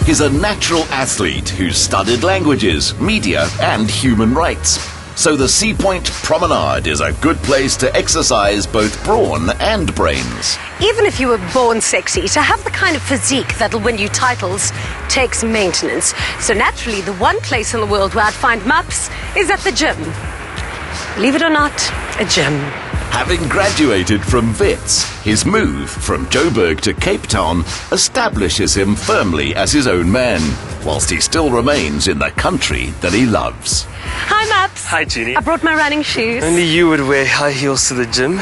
He's a natural athlete who's studied languages, media and human rights. So the Sea Point Promenade is a good place to exercise both brawn and brains. Even if you were born sexy, to have the kind of physique that'll win you titles takes maintenance. So naturally, the one place in the world where I'd find Maps is at the gym. Believe it or not, a gym. Having graduated from Wits, his move from Joburg to Cape Town establishes him firmly as his own man, whilst he still remains in the country that he loves. Hi, Maps. Hi, Jeannie. I brought my running shoes. Only you would wear high heels to the gym.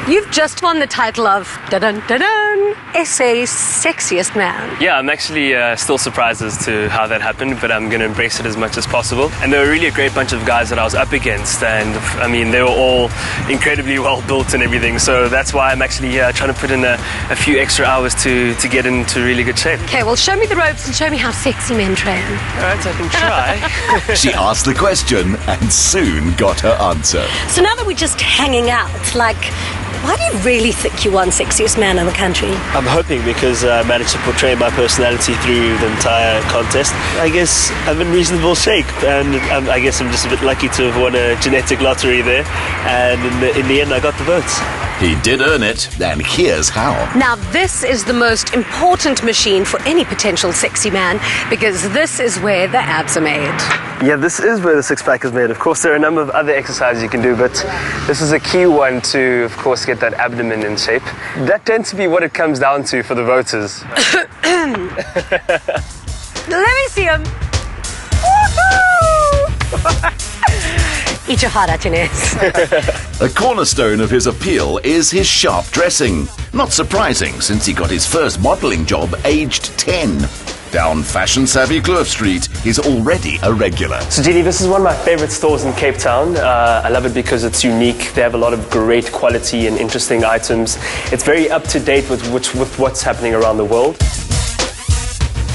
You've just won the title of dun-dun-dun-dun, SA's sexiest man. Yeah, I'm actually still surprised as to how that happened, but I'm going to embrace it as much as possible. And they were really a great bunch of guys that I was up against, and I mean, they were all incredibly well built and everything, so that's why I'm actually trying to put in a few extra hours to get into really good shape. Okay, well, show me the ropes and show me how sexy men train. All right, I can try. She asked the question and soon got her answer. So now that we're just hanging out, like, why do you really think you won sexiest man in the country? I'm hoping because I managed to portray my personality through the entire contest. I guess I'm in reasonable shape, and I guess I'm just a bit lucky to have won a genetic lottery there, and in the end I got the votes. He did earn it, and here's how. Now, this is the most important machine for any potential sexy man, because this is where the abs are made. Yeah, this is where the six-pack is made. Of course, there are a number of other exercises you can do, but this is a key one to, of course, get that abdomen in shape. That tends to be what it comes down to for the voters. Let me see him. Eat your heart out, Inez. A cornerstone of his appeal is his sharp dressing. Not surprising, since he got his first modelling job aged 10. Down fashion-savvy Kloof Street, he's already a regular. So, Jeannie, this is one of my favorite stores in Cape Town. I love it because it's unique. They have a lot of great quality and interesting items. It's very up-to-date with what's happening around the world.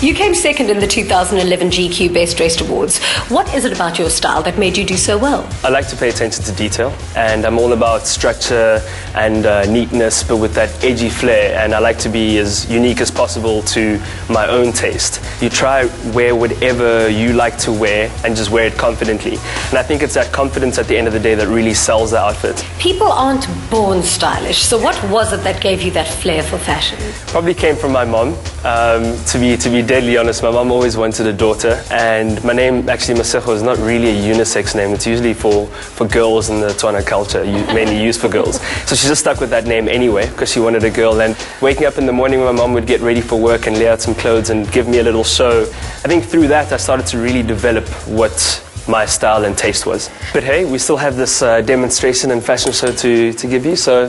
You came second in the 2011 GQ Best Dressed Awards. What is it about your style that made you do so well? I like to pay attention to detail, and I'm all about structure and neatness, but with that edgy flair, and I like to be as unique as possible to my own taste. You try wear whatever you like to wear and just wear it confidently. And I think it's that confidence at the end of the day that really sells the outfit. People aren't born stylish, so what was it that gave you that flair for fashion? Probably came from my mom. To be deadly honest, my mom always wanted a daughter, and my name, actually Masego, is not really a unisex name. It's usually for girls in the Tswana culture, mainly used for girls. So she just stuck with that name anyway, because she wanted a girl. And waking up in the morning, my mom would get ready for work and lay out some clothes and give me a little show. I think through that, I started to really develop what my style and taste was. But hey, we still have this demonstration and fashion show to give you, so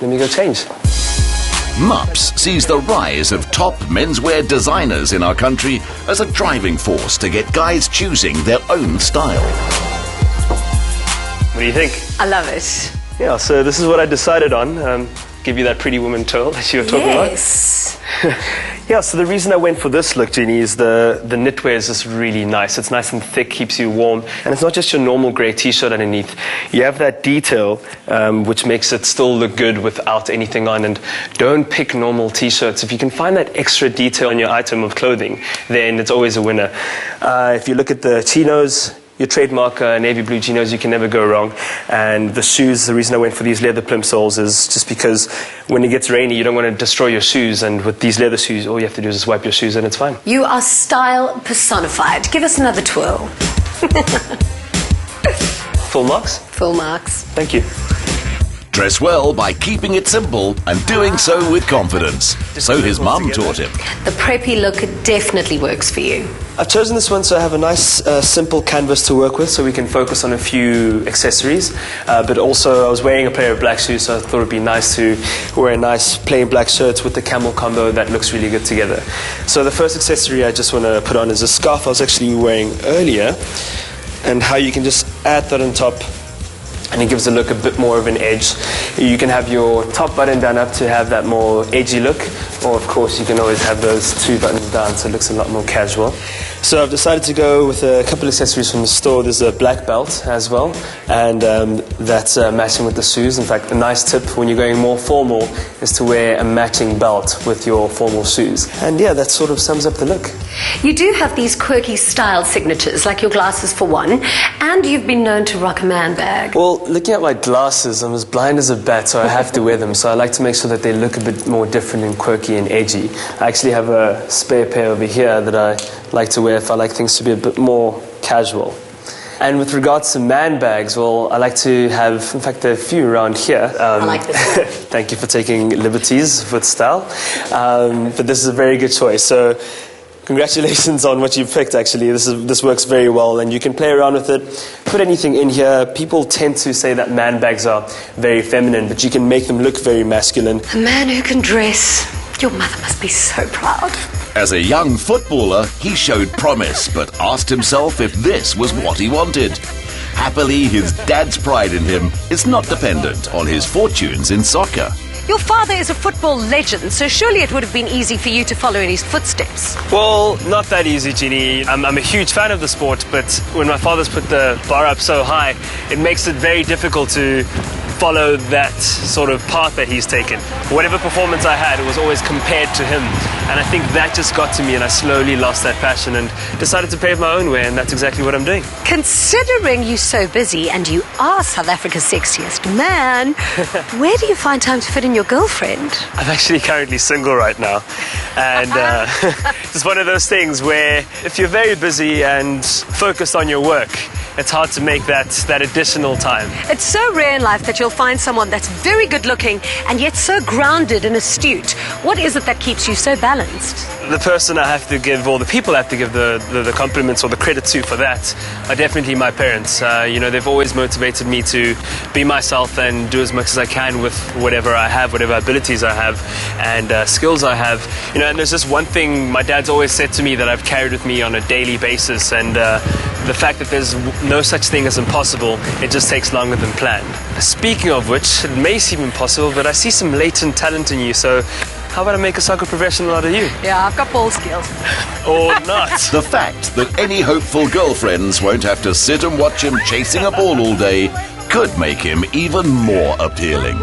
let me go change. Maps sees the rise of top menswear designers in our country as a driving force to get guys choosing their own style. What do you think? I love it. Yeah, so this is what I decided on. Give you that pretty woman twirl that you were talking Yes. about. Yeah, so the reason I went for this look, Jeannie, is the knitwear is just really nice. It's nice and thick, keeps you warm, and it's not just your normal grey t-shirt underneath. You have that detail, which makes it still look good without anything on. And don't pick normal t-shirts. If you can find that extra detail on your item of clothing, then it's always a winner. If you look at the chinos, your trademark navy blue chinos, you can never go wrong. And the shoes, the reason I went for these leather plimp soles is just because when it gets rainy, you don't want to destroy your shoes. And with these leather shoes, all you have to do is just wipe your shoes and it's fine. You are style personified. Give us another twirl. Full marks? Full marks. Thank you. Dress well by keeping it simple and doing so with confidence. So his mum taught him. The preppy look definitely works for you. I've chosen this one so I have a nice simple canvas to work with, so we can focus on a few accessories. But also I was wearing a pair of black shoes, so I thought it would be nice to wear a nice plain black shirt with the camel combo that looks really good together. So the first accessory I just want to put on is a scarf I was actually wearing earlier, and how you can just add that on top, and it gives the look a bit more of an edge. You can have your top button done up to have that more edgy look, or of course you can always have those two buttons down so it looks a lot more casual. So I've decided to go with a couple of accessories from the store. There's a black belt as well, and that's matching with the shoes. In fact, a nice tip when you're going more formal is to wear a matching belt with your formal shoes. And yeah, that sort of sums up the look. You do have these quirky style signatures, like your glasses for one, and you've been known to rock a man bag. Well, looking at my glasses, I'm as blind as a bat, so I have to wear them. So I like to make sure that they look a bit more different and quirky and edgy. I actually have a spare pair over here that I like to wear if I like things to be a bit more casual. And with regards to man bags, well, I like to have, in fact, a few around here. I like this. Thank you for taking liberties with style. But this is a very good choice. So congratulations on what you picked, actually. This works very well, and you can play around with it. Put anything in here. People tend to say that man bags are very feminine, but you can make them look very masculine. A man who can dress. Your mother must be so proud. As a young footballer, he showed promise, but asked himself if this was what he wanted. Happily, his dad's pride in him is not dependent on his fortunes in soccer. Your father is a football legend, so surely it would have been easy for you to follow in his footsteps. Well, not that easy, Jeannie. I'm a huge fan of the sport, but when my father's put the bar up so high, it makes it very difficult to follow that sort of path that he's taken. Whatever performance I had, it was always compared to him, and I think that just got to me, and I slowly lost that passion and decided to pave my own way, and that's exactly what I'm doing. Considering you're so busy and you are South Africa's sexiest man, where do you find time to fit in your girlfriend? I'm actually currently single right now, and it's one of those things where if you're very busy and focused on your work, it's hard to make that additional time. It's so rare in life that you'll find someone that's very good looking and yet so grounded and astute. What is it that keeps you so balanced? The person I have to give, or the people I have to give the compliments or the credit to for that are definitely my parents. They've always motivated me to be myself and do as much as I can with whatever I have, whatever abilities I have and skills I have. And there's just one thing my dad's always said to me that I've carried with me on a daily basis, and the fact that there's no such thing as impossible, it just takes longer than planned. Speaking of which, it may seem impossible, but I see some latent talent in you, so how about I make a soccer professional out of you? Yeah, I've got ball skills. Or not. The fact that any hopeful girlfriends won't have to sit and watch him chasing a ball all day could make him even more appealing.